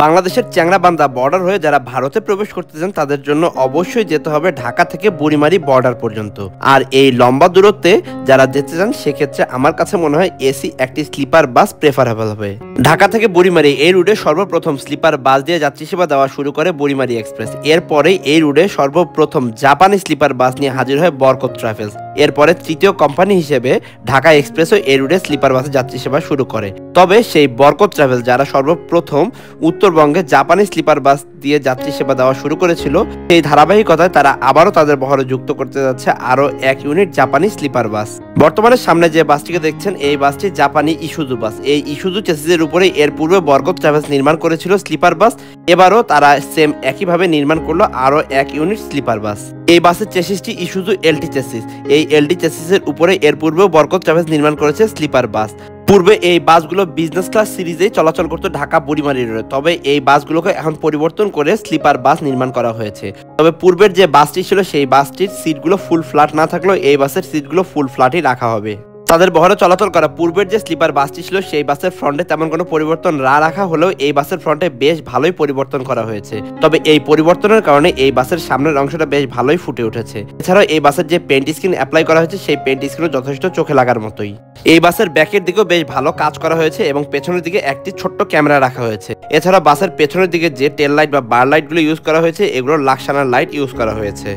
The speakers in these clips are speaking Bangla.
বাংলাদেশের চ্যাংড়াবান্ধা বর্ডার হয়ে যারা ভারতে প্রবেশ করতে চান তাদের জন্য অবশ্যই যেতে হবে ঢাকা থেকে বুড়িমারি বর্ডার পর্যন্ত। আর এই লম্বা দূরত্বে যারা যেতে চান সেক্ষেত্রে আমার কাছে মনে হয় এসি একটি স্লিপার বাস প্রেফারেবল হবে। ঢাকা থেকে বুড়িমারি এই রুটে সর্বপ্রথম স্লিপার বাস দিয়ে যাত্রী সেবা দেওয়া শুরু করে বুড়িমারি এক্সপ্রেস। এরপরেই এই রুটে সর্বপ্রথম জাপানি স্লিপার বাস নিয়ে হাজির হয় বরকত ট্রাভেলস। এরপরে তৃতীয় কোম্পানি হিসেবে ঢাকা এক্সপ্রেসও এই রুটে স্লিপার বাসে যাত্রী সেবা শুরু করে। তবে সেই বরকত ট্রাভেল যারা সর্বপ্রথম উত্তরবঙ্গে জাপানি স্লিপার বাস দিয়ে যাত্রী সেবা দেওয়া শুরু করেছিল, সেই ধারাবাহিকতায় তারা আবারও তাদের বহরে যুক্ত করতে যাচ্ছে আরও এক ইউনিট জাপানি স্লিপার বাস। বর্তমানে সামনে যে বাসটিকে দেখছেন এই বাসটি জাপানি ইসুজু বাস। এই ইসুজু চেসিসের উপরে এর পূর্বে বরকত ট্রাভেলস নির্মাণ করেছিল স্লিপার বাস। এবারও তারা সেম একইভাবে নির্মাণ করলো আরও এক ইউনিট স্লিপার বাস। এই বাসের চেসিসটি ইসুজু এলটি চেসিস। এই এলটি চেসিসের উপরে এর পূর্বেও বরকত ট্রাভেলস নির্মাণ করেছে স্লিপার বাস। পূর্বে এই বাসগুলো বিজনেস ক্লাস সিরিজেই চলাচল করতো ঢাকা বুড়িমারি রোডে, তবে এই বাসগুলোকে এখন পরিবর্তন করে স্লিপার বাস নির্মাণ করা হয়েছে। তবে পূর্বের যে বাসটি ছিল সেই বাসটির সিটগুলো ফুল ফ্ল্যাট না থাকলেও এই বাসের সিটগুলো ফুল ফ্ল্যাটই রাখা হবে। তাদের বহরে চলাচল করা পূর্বের যে স্লিপার বাসটি ছিল সেই বাসের ফ্রন্টে তেমন কোনো পরিবর্তন না রাখা হলেও এই বাসের ফ্রন্টে বেশ ভালোই পরিবর্তন করা হয়েছে। তবে এই পরিবর্তনের কারণে এই বাসের সামনের অংশটা বেশ ভালোই ফুটে উঠেছে। এছাড়াও এই বাসের যে পেন্ট স্ক্রিন অ্যাপ্লাই করা হয়েছে সেই পেন্ট স্ক্রিনও যথেষ্ট চোখে লাগার মতোই। এই বাসের ব্যাকের দিকেও বেশ ভালো কাজ করা হয়েছে এবং পেছনের দিকে একটি ছোট্ট ক্যামেরা রাখা হয়েছে। এছাড়া বাসের পেছনের দিকে যে টেল লাইট বা বার লাইটগুলো ইউজ করা হয়েছে এগুলো লাক্সানার লাইট ইউজ করা হয়েছে।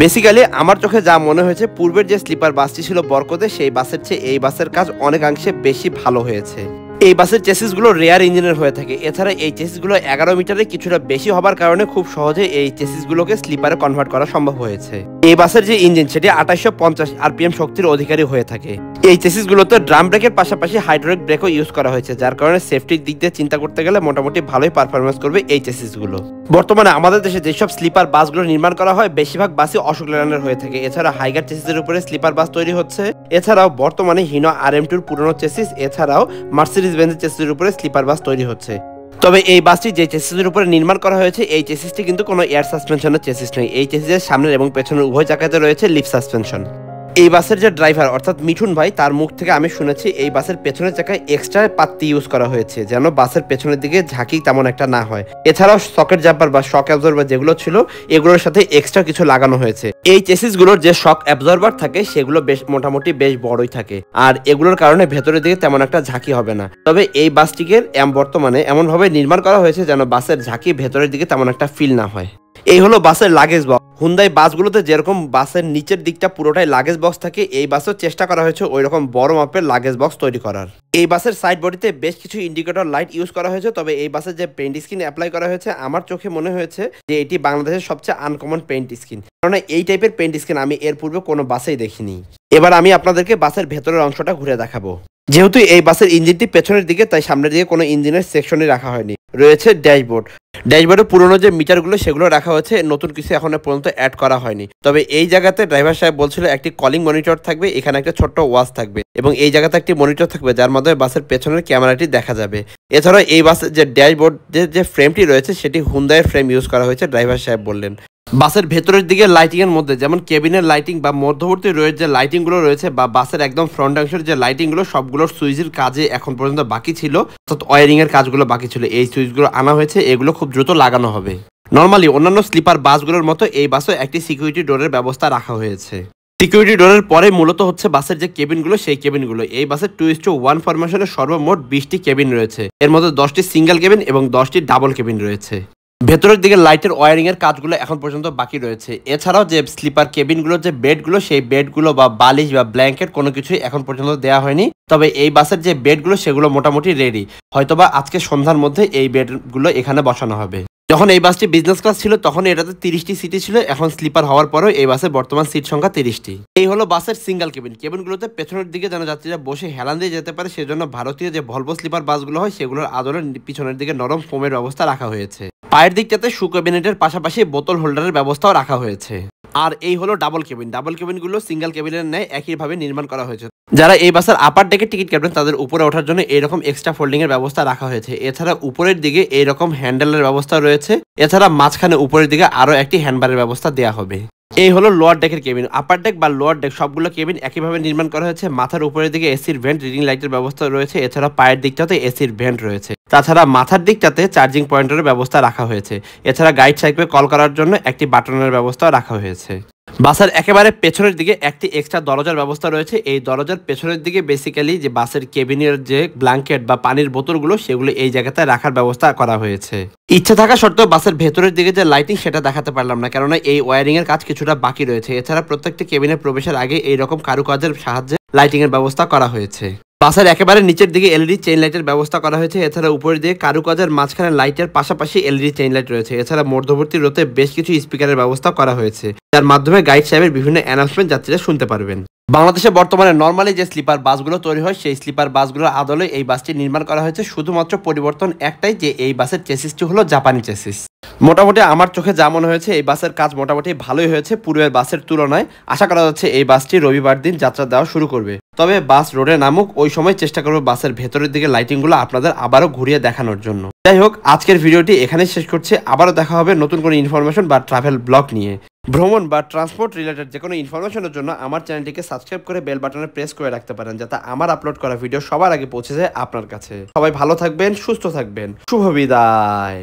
বেসিক্যালি আমার চোখে যা মনে হয়েছে পূর্বের যে স্লিপার বাসটি ছিল বরকতে সেই বাসের চেয়ে এই বাসের কাজ অনেকাংশে বেশি ভালো হয়েছে। এই বাসের চেসিসগুলো রেয়ার ইঞ্জিনের হয়ে থাকে। এছাড়া এই চেসিসগুলো 11 মিটারে কিছুটা বেশি হবার কারণে খুব সহজে এই চেসিসগুলোকে স্লিপারে কনভার্ট করা সম্ভব হয়েছে। এই বাসের যে ইঞ্জিন সেটি 2850 আরপিএম শক্তির অধিকারী হয়ে থাকে। এই চেসিসগুলোতে ড্রাম ব্রেকের পাশাপাশি হাইড্রোলিক ব্রেকও ইউজ করা হয়েছে, যার কারণে সেফটির দিক দিয়ে চিন্তা করতে গেলে মোটামুটি ভালোই পারফরমেন্স করবে এই চেসিসগুলো। বর্তমানে আমাদের দেশে যেসব স্লিপার বাসগুলো নির্মাণ করা হয় বেশিরভাগ বাসই অশোক লেল্যান্ডের হয়ে থাকে। এছাড়া হাইগার চেসিসের উপরে স্লিপার বাস তৈরি হচ্ছে। এছাড়াও বর্তমানে হিনো RM2 পুরনো চেসিস, এছাড়াও মার্সিডিজ বেঞ্জের চেসিসের উপরে স্লিপার বাস তৈরি হচ্ছে। তবে এই বাসটি যে চেসিসের উপরে নির্মাণ করা হয়েছে এই চেসিসটি কিন্তু কোনো এয়ার সাসপেনশনের চেসিস নয়। এই চেসিসের সামনের এবং পেছনের উভয় চাকাতে রয়েছে লিফট সাসপেনশন। এই বাসের যে ড্রাইভার অর্থাৎ মিঠুন ভাই, তার মুখ থেকে আমি শুনেছি এই বাসের পেছনের চাকায় এক্সট্রা পাত্তি ইউজ করা হয়েছে যেন বাসের পেছনের দিকে ঝাঁকি তেমন একটা না হয়। এছাড়াও সকেট জাম্পার বা শক অ্যাবজর্বার যেগুলো ছিল এগুলোর সাথে এক্সট্রা কিছু লাগানো হয়েছে। এই চেসিসগুলোর যে শক অ্যাবজর্বার থাকে সেগুলো বেশ মোটামুটি বেশ বড়ই থাকে, আর এগুলোর কারণে ভেতরের দিকে তেমন একটা ঝাঁকি হবে না। তবে এই বাসটিকে বর্তমানে এমনভাবে নির্মাণ করা হয়েছে যেন বাসের ঝাঁকি ভেতরের দিকে তেমন একটা ফিল না হয়। এই হলো বাসের লাগেজ বক্স। হুন্দাই বাসগুলোতে যেরকম বাসের নিচের দিকটা পুরোটাই লাগেজ বক্স থাকে, এই বাসেও চেষ্টা করা হয়েছে ওই রকম বড় মাপের লাগেজ বক্স তৈরি করার। এই বাসের সাইড বডিতে বেশ কিছু ইন্ডিকেটর লাইট ইউজ করা হয়েছে। তবে এই বাসের যে পেইন্ট স্কিন অ্যাপ্লাই করা হয়েছে আমার চোখে মনে হয়েছে যে এটি বাংলাদেশের সবচেয়ে আনকমন পেইন্ট স্কিন, কারণ এই টাইপের পেইন্ট স্কিন আমি এর পূর্বে কোনো বাসেই দেখিনি। এবার আমি আপনাদেরকে বাসের ভেতরের অংশটা ঘুরে দেখাবো। যেহেতু এই বাসের ইঞ্জিনটি পেছনের দিকে, তাই সামনের দিকে কোনো ইঞ্জিনের সেকশনই রাখা হয়নি। রয়েছে ড্যাশবোর্ড। ড্যাশবোর্ডের পুরনো যে মিটারগুলো সেগুলো রাখা হয়েছে, নতুন কিছু এখনো পর্যন্ত অ্যাড করা হয়নি। তবে এই জায়গাতে ড্রাইভার সাহেব বলছিল একটি কলিং মনিটর থাকবে, এখানে একটা ছোট্ট ওয়াচ থাকবে এবং এই জায়গাতে একটি মনিটর থাকবে যার মাধ্যমে বাসের পেছনের ক্যামেরাটি দেখা যাবে। এছাড়াও এই বাসের যে ড্যাশবোর্ডের যে ফ্রেমটি রয়েছে সেটি হুন্দাইয়ের ফ্রেম ইউজ করা হয়েছে ড্রাইভার সাহেব বললেন। বাসের ভেতরের দিকে লাইটিং এর মধ্যে যেমন কেবিনের লাইটিং বা মধ্যবর্তী রয়েছে যে লাইটিং গুলো রয়েছে বা বাসের একদম ফ্রন্ট অংশের যে লাইটিং গুলো সবগুলোর সুইচের কাজে এখন পর্যন্ত বাকি ছিল, অর্থাৎ ওয়ারিং এর কাজগুলো বাকি ছিল। এই সুইচগুলো আনা হয়েছে, এগুলো খুব দ্রুত লাগানো হবে। নর্মালি অন্যান্য স্লিপার বাসগুলোর মতো এই বাসও একটি সিকিউরিটি ডোরের ব্যবস্থা রাখা হয়েছে। সিকিউরিটি ডোরের পরে মূলত হচ্ছে বাসের যে কেবিনগুলো সেই কেবিনগুলো। এই বাসের 2:1 ফরমেশনের সর্বমোট 20টি কেবিন রয়েছে। এর মধ্যে 10টি সিঙ্গেল কেবিন এবং 10টি ডাবল কেবিন রয়েছে। ভেতরের দিকে লাইটের ওয়ারিং এর কাজগুলো এখন পর্যন্ত বাকি রয়েছে। এছাড়াও যে স্লিপার কেবিনগুলোর যে বেডগুলো সেই বেডগুলো বা বালিশ বা ব্ল্যাঙ্কেট কোনো কিছুই এখন পর্যন্ত দেওয়া হয়নি। তবে এই বাসের যে বেডগুলো সেগুলো মোটামুটি রেডি, হয়তোবা আজকে সন্ধ্যার মধ্যে এই বেডগুলো এখানে বসানো হবে। যখন এই বাসটি বিজনেস ক্লাস ছিল তখন এটাতে 30টি সিটই ছিল, এখন স্লিপার হওয়ার পরেও এই বাসের বর্তমান সিট সংখ্যা 30টি। এই হলো বাসের সিঙ্গেল কেবিন। কেবিনগুলোতে পেছনের দিকে যেন যাত্রীরা বসে হেলান দিয়ে যেতে পারে সেজন্য ভারতীয় যে ভলভো স্লিপার বাসগুলো হয় সেগুলোর আদলের পিছনের দিকে নরম ফোমের ব্যবস্থা রাখা হয়েছে। পায়ের দিকটাতে শু ক্যাবিনেটের পাশাপাশি বোতল হোল্ডারের ব্যবস্থাও রাখা হয়েছে। আর এই হলো ডাবল কেবিন। ডাবল কেবিনগুলো সিঙ্গেল কেবিনের ন্যায় একইভাবে নির্মাণ করা হয়েছে। যারা এই বাসের আপার ডেকে টিকিট কাটবেন তাদের উপরে ওঠার জন্য এইরকম এক্সট্রা ফোল্ডিং এর ব্যবস্থা রাখা হয়েছে। এছাড়া উপরের দিকে এইরকম হ্যান্ডেলের ব্যবস্থা রয়েছে। এছাড়া মাঝখানে উপরের দিকে আরো একটি হ্যান্ডবারের ব্যবস্থা দেওয়া হবে। এই হলো লোয়ার ডেকের কেবিন। আপার ডেক বা লোয়ার ডেক সবগুলো কেবিন একইভাবে নির্মাণ করা হয়েছে। মাথার উপরের দিকে এসির ভেন্ট, রিডিং লাইটের ব্যবস্থা রয়েছে। এছাড়া পায়ের দিকটাতে এসির ভেন্ট রয়েছে। তাছাড়া মাথার দিকটাতে চার্জিং পয়েন্টের ব্যবস্থা রাখা হয়েছে। এছাড়া গাইড সাইকেল কল করার জন্য একটি বাটনের ব্যবস্থা রাখা হয়েছে। বাসের একেবারে পেছনের দিকে একটি এক্সট্রা দরজার ব্যবস্থা রয়েছে। এই দরজার পেছনের দিকে বেসিক্যালি যে বাসের কেবিনের যে ব্ল্যাঙ্কেট বা পানির বোতলগুলো সেগুলো এই জায়গাতে রাখার ব্যবস্থা করা হয়েছে। ইচ্ছা থাকা সত্ত্বেও বাসের ভেতরের দিকে যে লাইটিং সেটা দেখাতে পারলাম না, কেননা এই ওয়ারিং এর কাজ কিছুটা বাকি রয়েছে। এছাড়া প্রত্যেকটি কেবিনে প্রবেশের আগে এইরকম কারুকাজের সাহায্যে লাইটিং এর ব্যবস্থা করা হয়েছে। বাসের একেবারে নিচের দিকে এলইডি চেইন লাইটের ব্যবস্থা করা হয়েছে। এছাড়া উপরের দিকে কারুকাজের মাঝখানে লাইটের পাশাপাশি এলইডি চেইন লাইট রয়েছে। এছাড়া মধ্যবর্তী রোতে বেশ কিছু স্পিকারের ব্যবস্থা করা হয়েছে, যার মাধ্যমে গাইড সাহেবের বিভিন্ন অ্যানাউন্সমেন্ট যাত্রীরা শুনতে পারবেন। বাংলাদেশে বর্তমানে নর্মালি যে স্লিপার বাসগুলো তৈরি হয় সেই স্লিপার বাসগুলোর আদলে এই বাসটি নির্মাণ করা হয়েছে। শুধুমাত্র পরিবর্তন একটাই, যে এই বাসের চেসিসটি হলো জাপানি চেসিস। মোটামুটি আমার চোখে যা মনে হয়েছে এই বাসের কাজ মোটামুটি ভালোই হয়েছে পূর্বের বাসের তুলনায়। আশা করা যাচ্ছে এই বাসটি রবিবার দিন যাত্রা দেওয়া শুরু করবে। তবে বাস রোডে নামুক ওই সময় চেষ্টা করবো বাসের ভেতরের দিকে লাইটিংগুলো আপনাদের আবারও ঘুরিয়ে দেখানোর জন্য। যাই হোক, আজকের ভিডিওটি এখানেই শেষ করছি। আবারও দেখা হবে নতুন কোনো ইনফরমেশন বা ট্রাভেল ব্লগ নিয়ে। ভ্রমণ বা ট্রান্সপোর্ট রিলেটেড যে কোনো ইনফরমেশনের জন্য আমার চ্যানেলটিকে সাবস্ক্রাইব করে বেল বাটনে প্রেস করে রাখতে পারেন, যাতে আমার আপলোড করা ভিডিও সবার আগে পৌঁছে যায় আপনার কাছে। সবাই ভালো থাকবেন, সুস্থ থাকবেন। শুভ বিদায়।